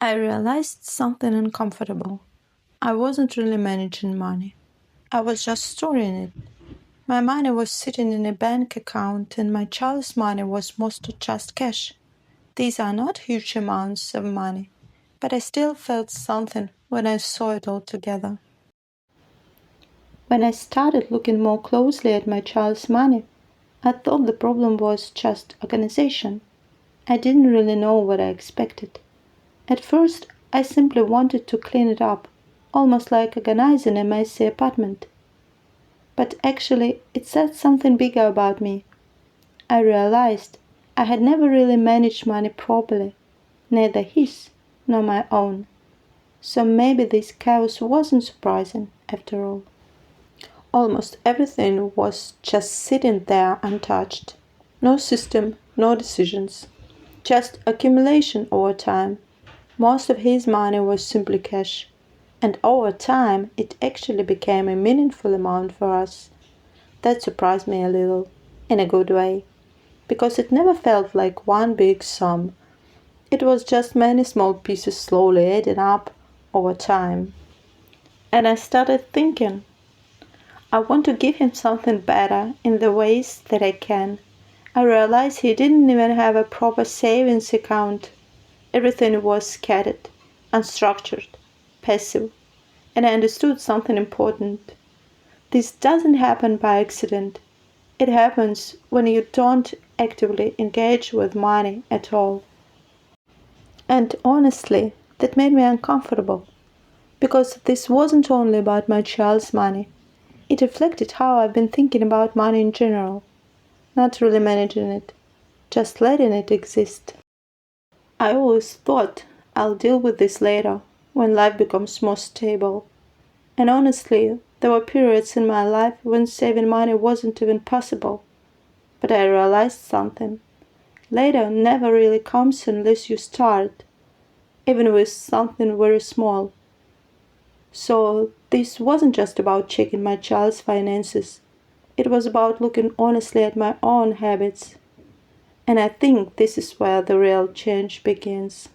I realized something uncomfortable. I wasn't really managing money. I was just storing it. My money was sitting in a bank account, and my child's money was mostly just cash. These are not huge amounts of money, but I still felt something when I saw it all together. When I started looking more closely at my child's money, I thought the problem was just organization. I didn't really know what I expected. At first, I simply wanted to clean it up, almost like organizing a messy apartment. But actually, it said something bigger about me. I realized I had never really managed money properly, neither his nor my own. So maybe this chaos wasn't surprising after all. Almost everything was just sitting there untouched. No system, no decisions. Just accumulation over time. Most of his money was simply cash. And over time, it actually became a meaningful amount for us. That surprised me a little, in a good way, because it never felt like one big sum. It was just many small pieces slowly adding up over time. And I started thinking, I want to give him something better in the ways that I can. I realized he didn't even have a proper savings account. Everything was scattered, unstructured, passive, and I understood something important. This doesn't happen by accident. It happens when you don't actively engage with money at all. And honestly, that made me uncomfortable because this wasn't only about my child's money. It reflected how I've been thinking about money in general, not really managing it, just letting it exist. I always thought I'll deal with this later, when life becomes more stable. And honestly, there were periods in my life when saving money wasn't even possible. But I realized something. Later never really comes unless you start, even with something very small. So this wasn't just about checking my child's finances. It was about looking honestly at my own habits. And I think this is where the real change begins.